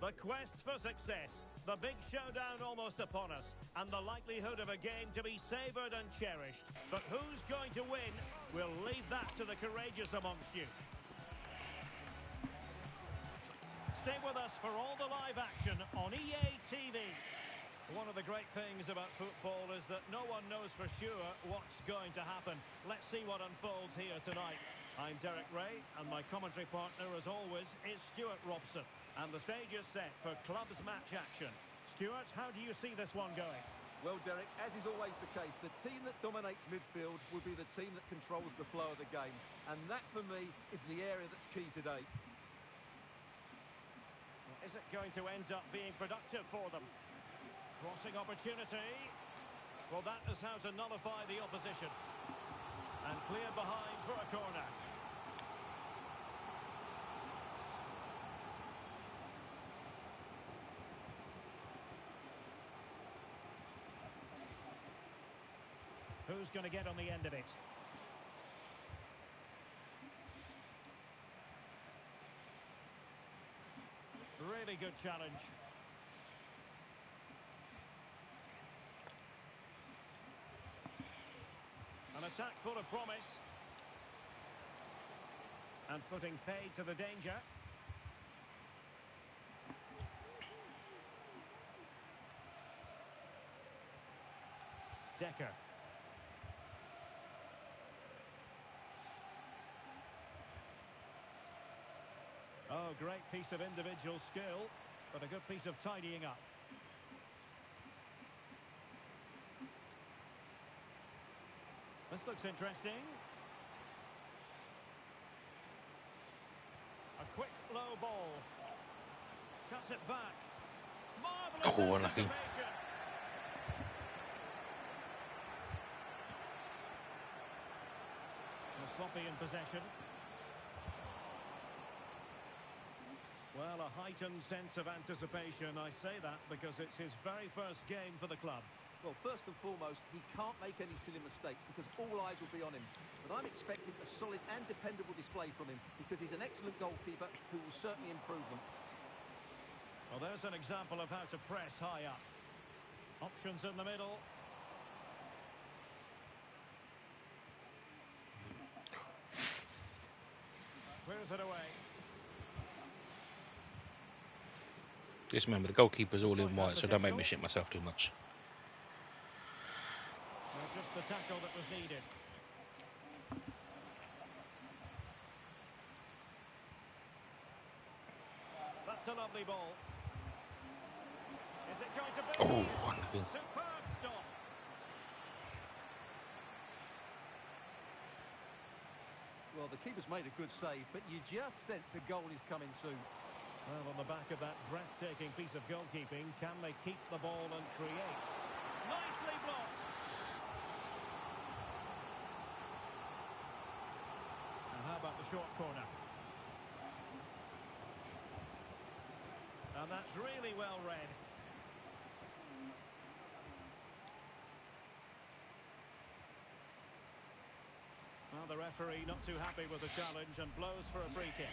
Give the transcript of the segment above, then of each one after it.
The quest for success, the big showdown almost upon us, and the likelihood of a game to be savoured and cherished. But who's going to win? We'll leave that to the courageous amongst you. Stay with us for all the live action on EA TV. One of the great things about football is that no one knows for sure what's going to happen. Let's see what unfolds here tonight. I'm Derek Ray, and my commentary partner, as always, is Stuart Robson. And the stage is set for clubs match action. Stuart, how do you see this one going? Well, Derek, as is always the case, the team that dominates midfield will be the team that controls the flow of the game. And that, for me, is the area that's key today. Is it going to end up being productive for them? Crossing opportunity. Well, that is how to nullify the opposition. And cleared behind for a corner. Who's going to get on the end of it? Really good challenge. An attack full of promise. And putting paid to the danger. Decker. Oh, great piece of individual skill, but a good piece of tidying up. This looks interesting. A quick low ball. Cuts it back. Marvellous anticipation. Sloppy in possession. Well, a heightened sense of anticipation. I say that because it's his very first game for the club. Well, first and foremost, he can't make any silly mistakes because all eyes will be on him. But I'm expecting a solid and dependable display from him because he's an excellent goalkeeper who will certainly improve them. Well, there's an example of how to press high up. Options in the middle. Clears it away. Just remember, the goalkeeper's all in white, so don't make me shit myself too much. Well, just the tackle that was needed. That's a lovely ball. Is it going to be? Oh, wonderful. Superb stop. Well, the keeper's made a good save, but you just sense a goal is coming soon. Well, on the back of that breathtaking piece of goalkeeping, can they keep the ball and create? Nicely blocked. And how about the short corner? And that's really well read. Well, the referee not too happy with the challenge and blows for a free kick.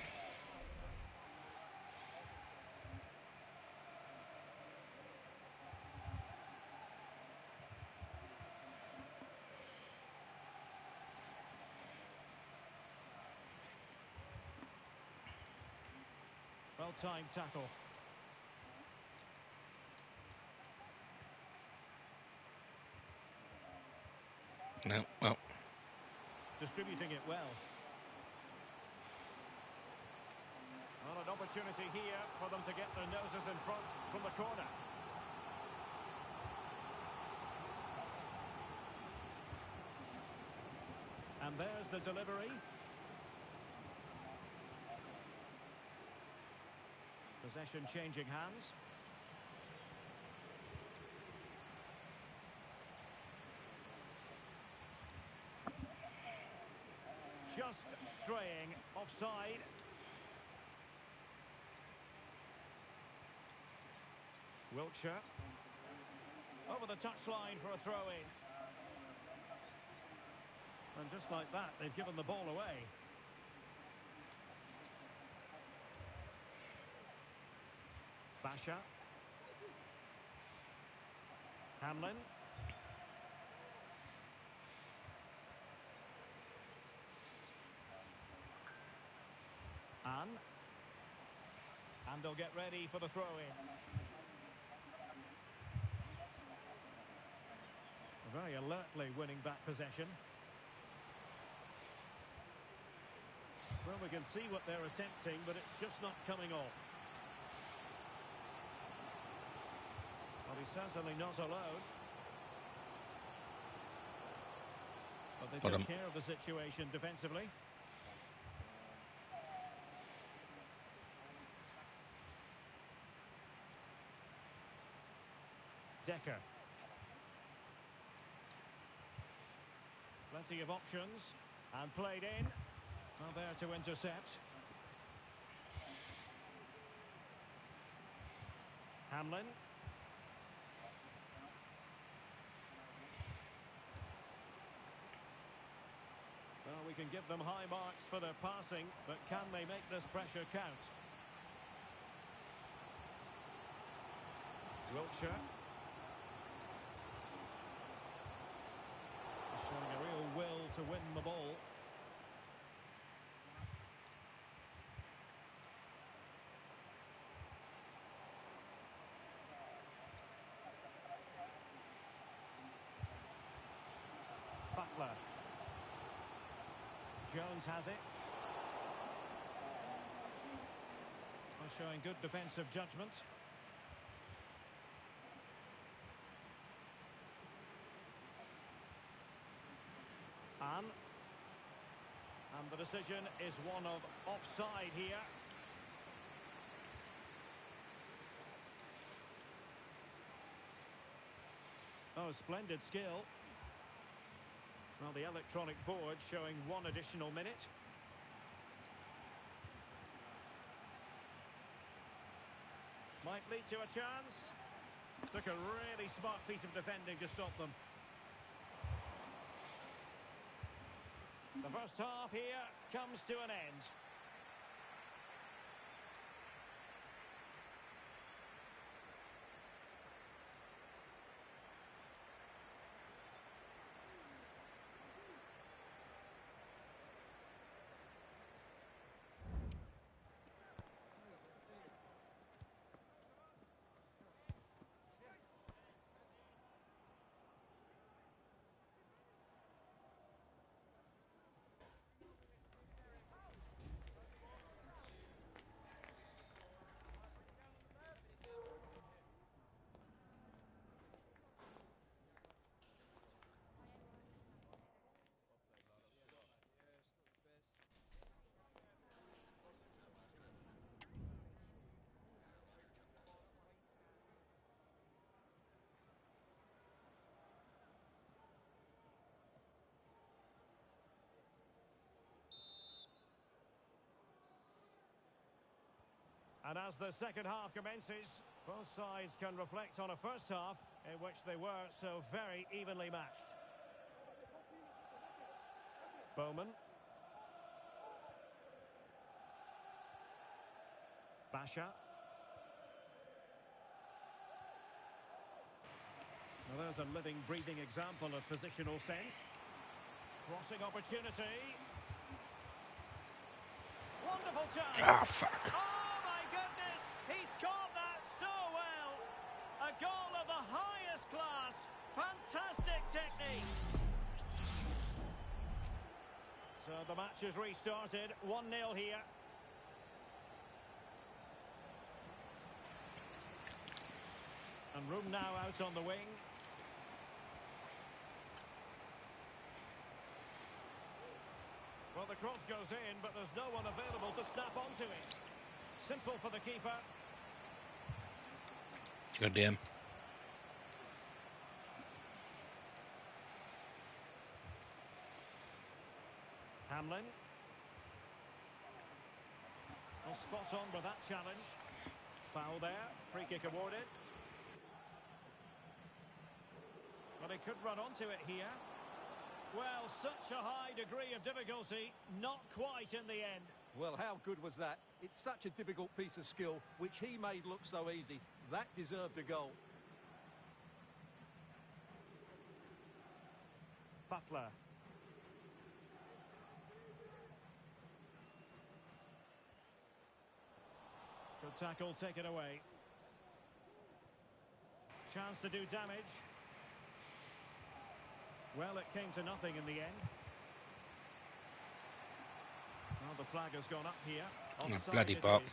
Well-timed tackle. No, well. Distributing it well. Well, an opportunity here for them to get their noses in front from the corner. And there's the delivery. Possession changing hands. Just straying offside. Wiltshire. Over the touchline for a throw-in. And just like that, they've given the ball away. Basha. Hamlin. And they'll get ready for the throw-in. Very alertly winning back possession. Well, we can see what they're attempting, but it's just not coming off. Well, he's certainly not alone. But they took care of the situation defensively. Decker. Plenty of options. And played in. Well, there to intercept. Hamlin. Well, we can give them high marks for their passing, but can they make this pressure count? Wiltshire. Showing a real will to win the ball. Butler. Jones has it. Well, showing good defensive judgment. And the decision is one of offside here. Oh, splendid skill. Well, the electronic board showing 1 additional minute. Might lead to a chance. Took a really smart piece of defending to stop them. The first half here comes to an end. And as the second half commences, both sides can reflect on a first half in which they were so very evenly matched. Bowman. Basha. Well, there's a living, breathing example of positional sense. Crossing opportunity. Wonderful chance. Ah, fuck. Oh, my goodness. He's caught that so well. A goal of the highest class. Fantastic technique. So the match has restarted. 1-0 here. And room now out on the wing. Well, the cross goes in, but there's no one available to snap onto it. Simple for the keeper. Good damn. Hamlin. Well, spot on with that challenge. Foul there. Free kick awarded. Well, he could run onto it here. Well, such a high degree of difficulty. Not quite in the end. Well, how good was that? It's such a difficult piece of skill, which he made look so easy. That deserved a goal. Butler. Good tackle, taken away. Chance to do damage. Well, it came to nothing in the end. Well, the flag has gone up here. Offside bloody it bark. is.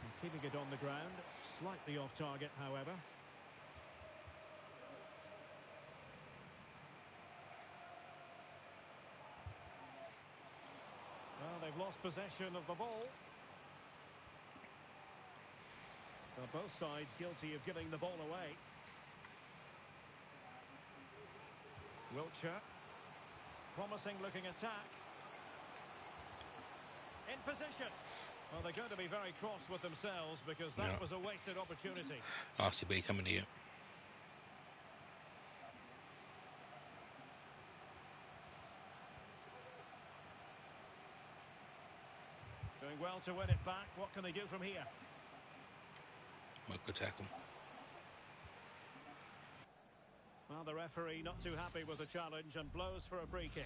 And keeping it on the ground. Slightly off target, however. Well, they've lost possession of the ball. Well, both sides guilty of giving the ball away. Wiltshire. Promising looking attack. In position. Well, they're going to be very cross with themselves because that was a wasted opportunity. RCB coming to you. Doing well to win it back. What can they do from here? Well, good tackle. Well, the referee not too happy with the challenge and blows for a free kick.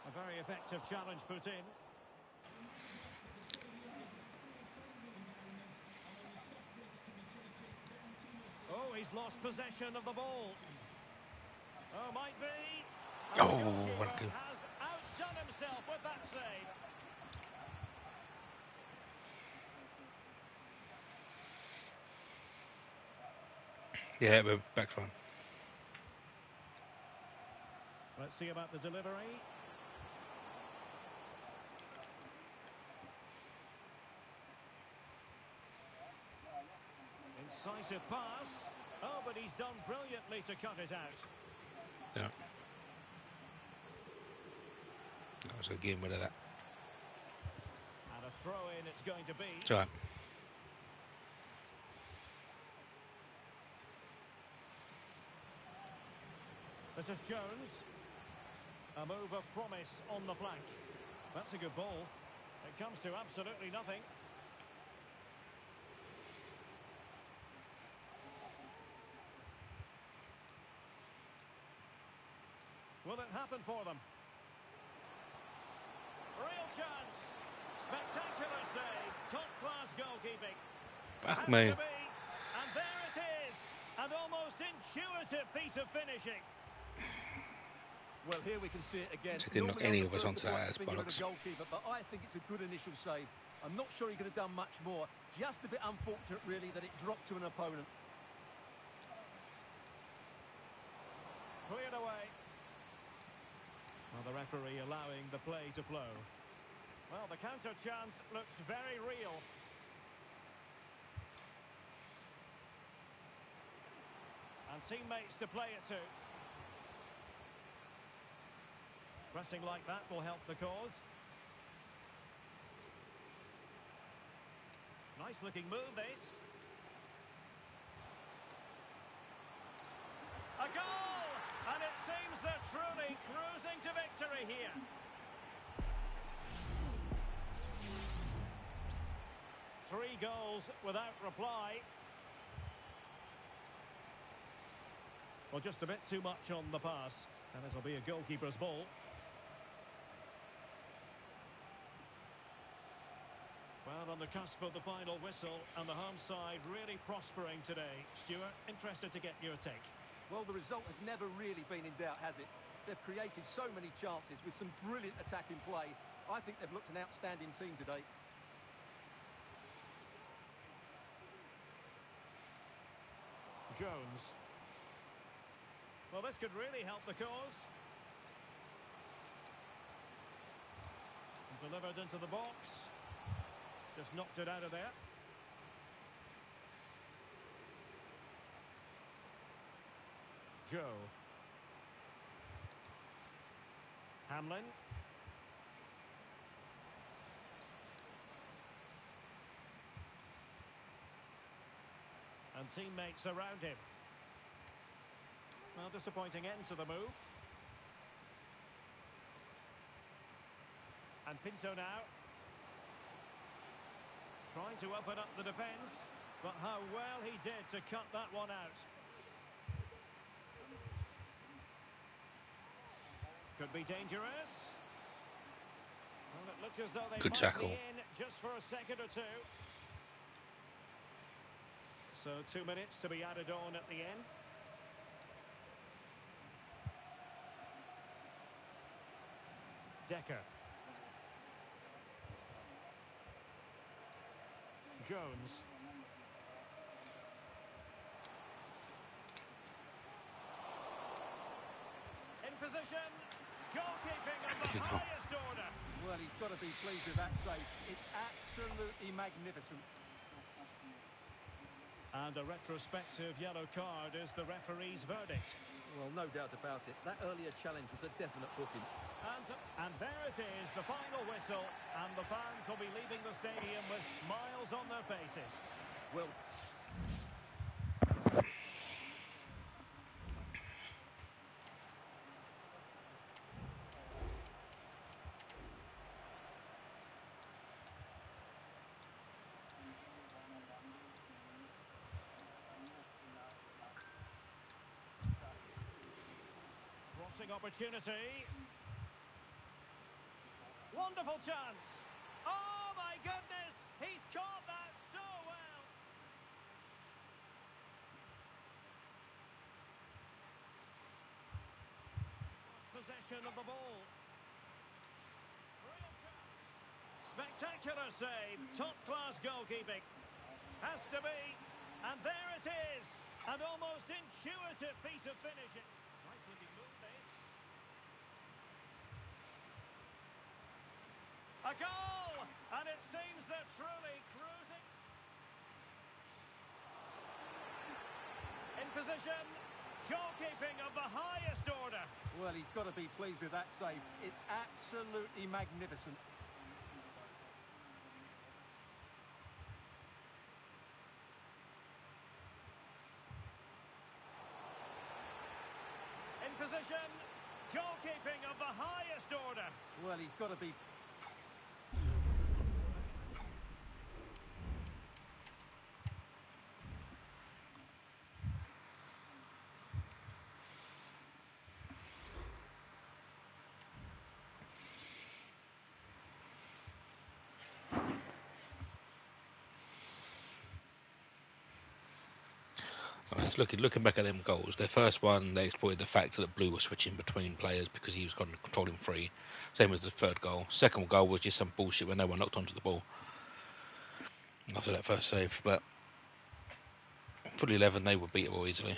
A very effective challenge put in. Oh, he's lost possession of the ball. Oh, might be. And the goalkeeper has outdone himself with that save. Yeah, we're back on. Let's see about the delivery. Incisive pass. Oh, but he's done brilliantly to cut it out. Yeah. I was going to get rid of that. And a throw-in it's going to be. It's all right. This is Jones. A move of promise on the flank. That's a good ball. It comes to absolutely nothing. Will it happen for them? Real chance. Spectacular save. Top-class goalkeeping. Back Has me. to be. And there it is. An almost intuitive piece of finishing. Well, here we can see it again. It didn't knock any of us onto that ass bollocks. Goalkeeper, but I think it's a good initial save. I'm not sure he could have done much more. Just a bit unfortunate, really, that it dropped to an opponent. Cleared away. Well, the referee allowing the play to flow. Well, the counter chance looks very real. And teammates to play it to. Pressing like that will help the cause. Nice looking move, this. A goal! And it seems they're truly cruising to victory here. Three goals without reply. Well, just a bit too much on the pass. And this will be a goalkeeper's ball. Well, on the cusp of the final whistle, and the home side really prospering today. Stuart, interested to get your take. Well, the result has never really been in doubt, has it? They've created so many chances with some brilliant attacking play. I think they've looked an outstanding team today. Jones. Well, this could really help the cause. Delivered into the box. Just knocked it out of there. Joe. Hamlin. And teammates around him. Well, disappointing end to the move. And Pinto now. Trying to open up the defence. But how well he did to cut that one out. Could be dangerous. Well, it looked as though they Good might tackle. be in just for a second or two. So 2 minutes to be added on at the end. Decker. Jones. In position. Goalkeeping of the highest order. Well, he's got to be pleased with that save. It's absolutely magnificent. And a retrospective yellow card is the referee's verdict. Well, no doubt about it. That earlier challenge was a definite booking. And there it is, the final whistle. And the fans will be leaving the stadium with smiles on their faces. Well, crossing opportunity. Wonderful chance. Oh, my goodness. He's caught that so well. Possession of the ball. Real chance. Spectacular save. Top-class goalkeeping. Has to be. And there it is. An almost intuitive piece of finishing. Nice looking move, this. A goal! And it seems they're truly cruising. In position. Goalkeeping of the highest order. well, he's got to be pleased with that save. It's absolutely magnificent. In position. Goalkeeping of the highest order. Well, he's got to be I mean, it's looking back at them goals. Their first one, they exploited the fact that Blue was switching between players because he was kind of controlling free. Same as the third goal. Second goal was just some bullshit when no one knocked onto the ball after that first save. But full 11, they were beatable easily.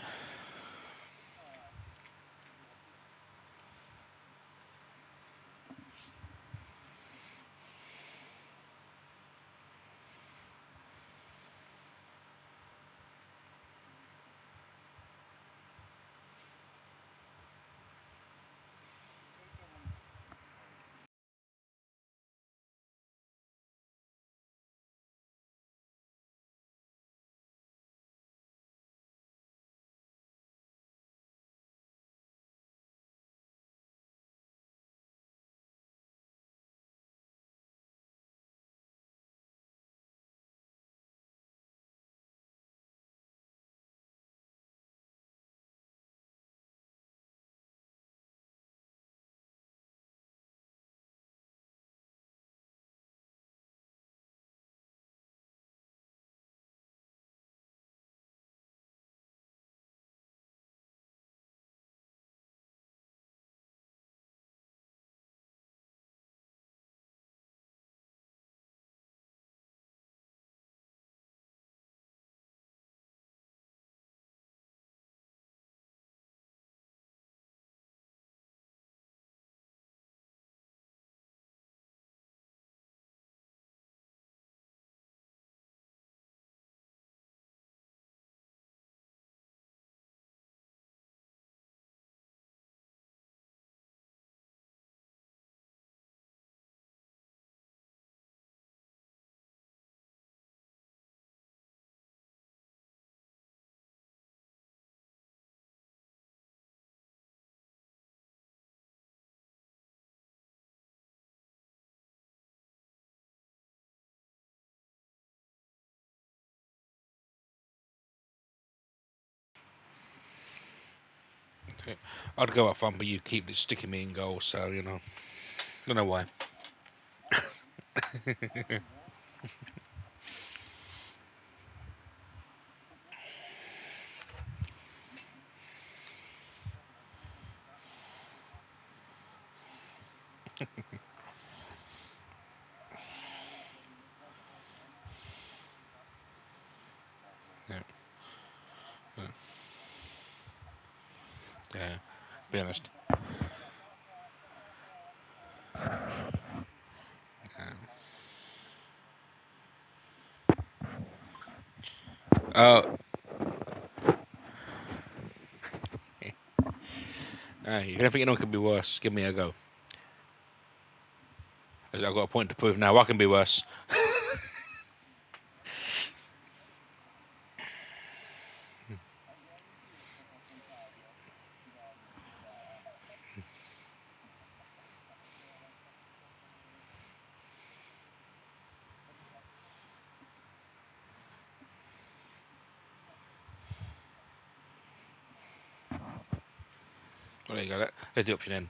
I'd go up front, but you keep sticking me in goal, so you know. Don't know why. Yeah, yeah. Yeah. Be honest. Oh, hey, if you don't think anyone could be worse, give me a go. I've got a point to prove now. I can be worse. Well, there you go. There's the option in.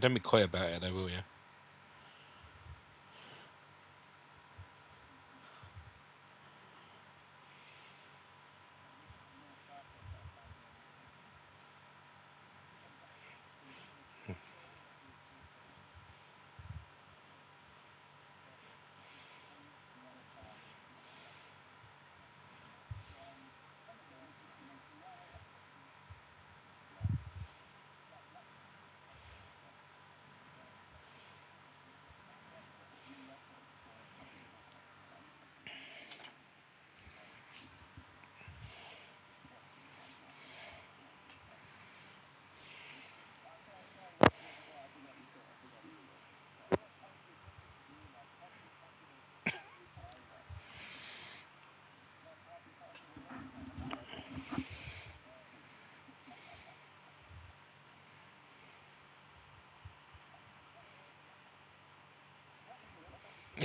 Don't be coy about it, though, will you?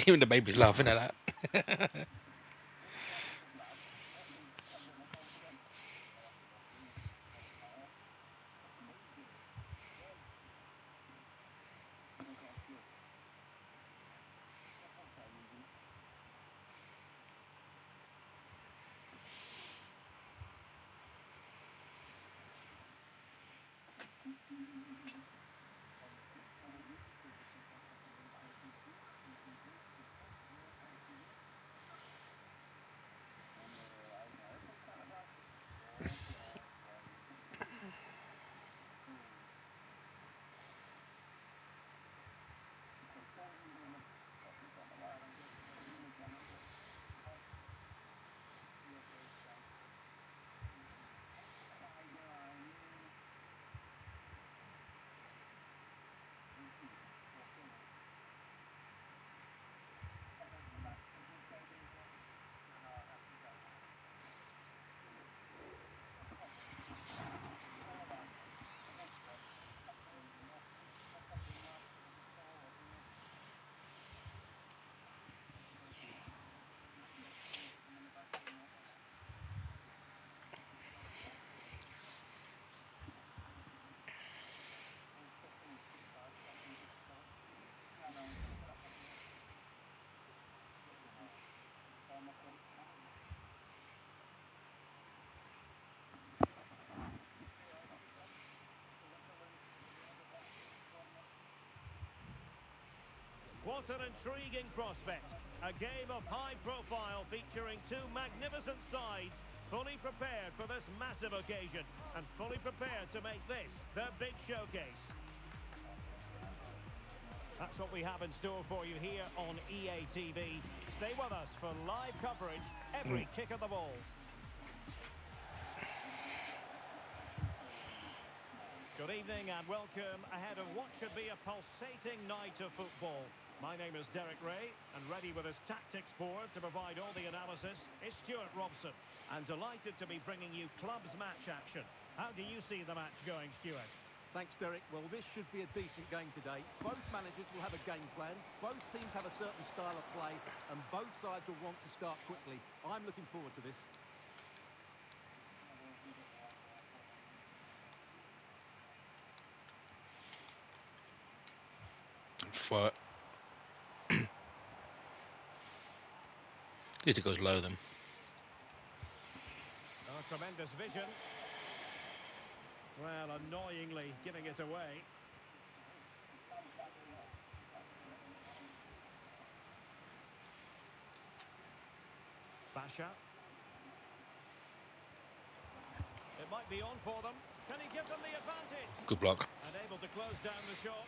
Even the baby's laughing at that. What an intriguing prospect. A game of high profile featuring two magnificent sides, fully prepared for this massive occasion and fully prepared to make this their big showcase. That's what we have in store for you here on EA TV. Stay with us for live coverage every kick of the ball. Good evening and welcome ahead of what should be a pulsating night of football. My name is Derek Ray, and ready with his tactics board to provide all the analysis is Stuart Robson. And delighted to be bringing you clubs match action. How do you see the match going, Stuart? Thanks, Derek. Well, this should be a decent game today. Both managers will have a game plan. Both teams have a certain style of play, and both sides will want to start quickly. I'm looking forward to this. For at least it goes low then. Oh, tremendous vision. Well, annoyingly giving it away. Basha. It might be on for them. Can he give them the advantage? Good block. And able to close down the shot.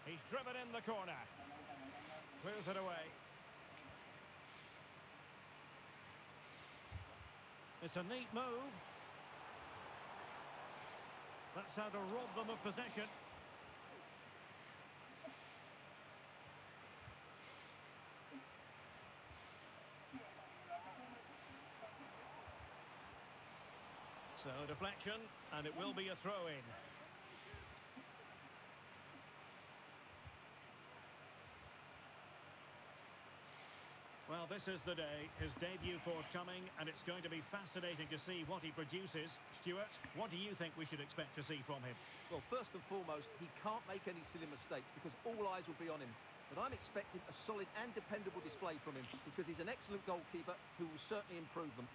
He's driven in the corner. Clears it away. It's a neat move. That's how to rob them of possession. So deflection, and it will be a throw-in. Well, this is the day, his debut forthcoming, and it's going to be fascinating to see what he produces. Stuart, what do you think we should expect to see from him? Well, first and foremost, he can't make any silly mistakes because all eyes will be on him. But I'm expecting a solid and dependable display from him because he's an excellent goalkeeper who will certainly improve them.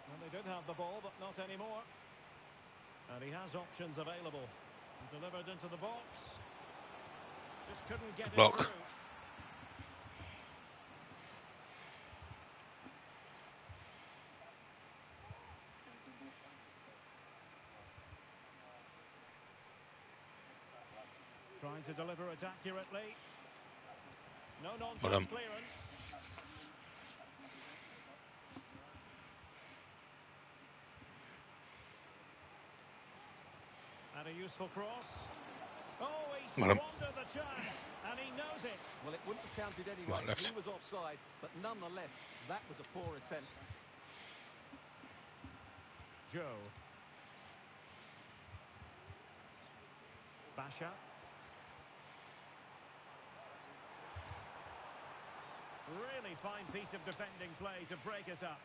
Well, they did have the ball, but not anymore. And he has options available. Delivered into the box. Just couldn't get it Block. through. Trying to deliver it accurately. No nonsense clearance. And a useful cross. Oh, he squandered the chance, and he knows it. Well, it wouldn't have counted anyway. Left. He was offside, but nonetheless, that was a poor attempt. Joe. Basha. Really fine piece of defending play to break it up.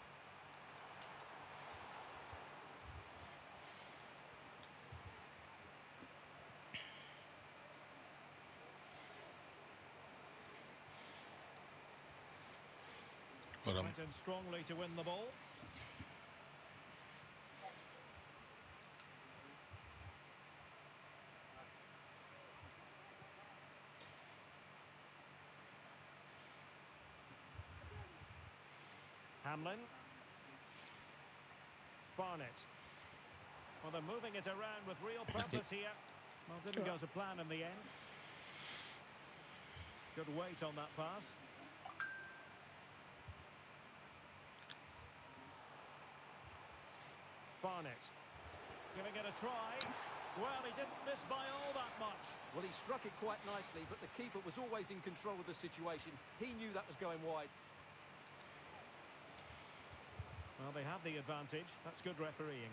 Well done. Went in strongly to win the ball. Hamlin. Barnett. Well, they're moving it around with real purpose here. Well, didn't go to plan in the end. Good weight on that pass. Barnett. Giving it a try. Well, he didn't miss by all that much. Well, he struck it quite nicely, but the keeper was always in control of the situation. He knew that was going wide. Well, they have the advantage. That's good refereeing.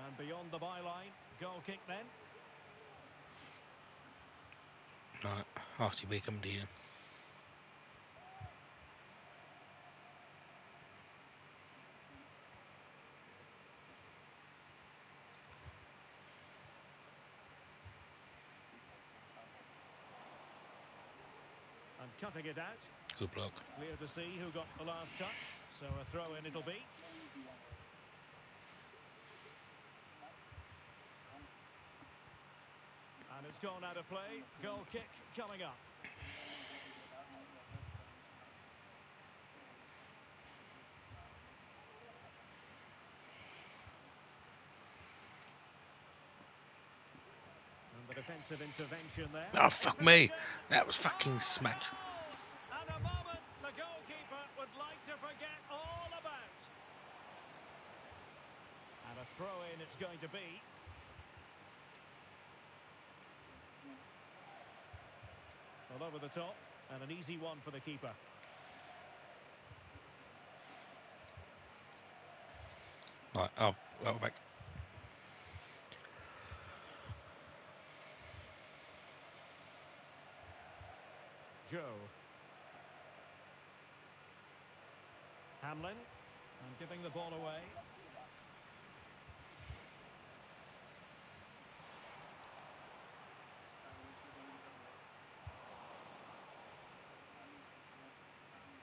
And beyond the byline, goal kick then. Right, RCB coming to you. cutting it out. Good block. Clear to see who got the last touch. So a throw in it'll be. And it's gone out of play. Goal kick coming up. And the defensive intervention there. Oh, fuck me. That was fucking smacked. And a moment the goalkeeper would like to forget all about. And a throw in it's going to be. Well, over the top, and an easy one for the keeper. Right, oh, well back. Joe. Hamlin, and giving the ball away.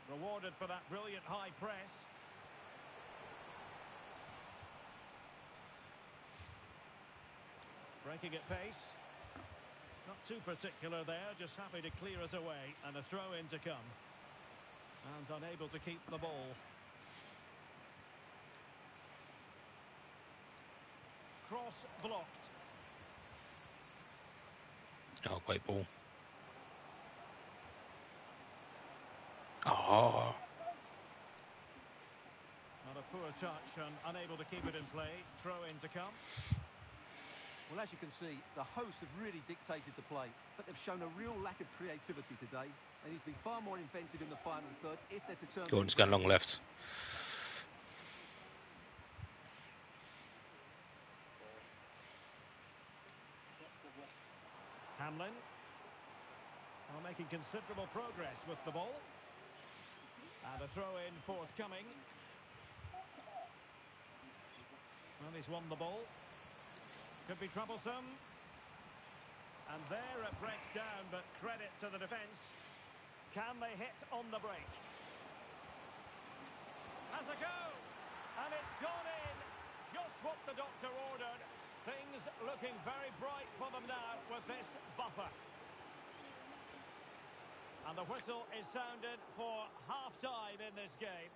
Rewarded for that brilliant high press. Breaking at pace. Not too particular there, just happy to clear it away. And a throw in to come. And unable to keep the ball. Cross blocked. Oh, great ball. Oh. Not a poor touch and unable to keep it in play. Throw in to come. Well, as you can see, the hosts have really dictated the play, but they've shown a real lack of creativity today. They need to be far more inventive in the final third if they're to turn... Gordon's going long left. Hamlin. Well, making considerable progress with the ball. And a throw in forthcoming. Well, he's won the ball. Could be troublesome. And there it breaks down, but credit to the defence. Can they hit on the break? Has a go. And it's gone in. Just what the doctor ordered. Things looking very bright for them now with this buffer. And the whistle is sounded for half-time in this game.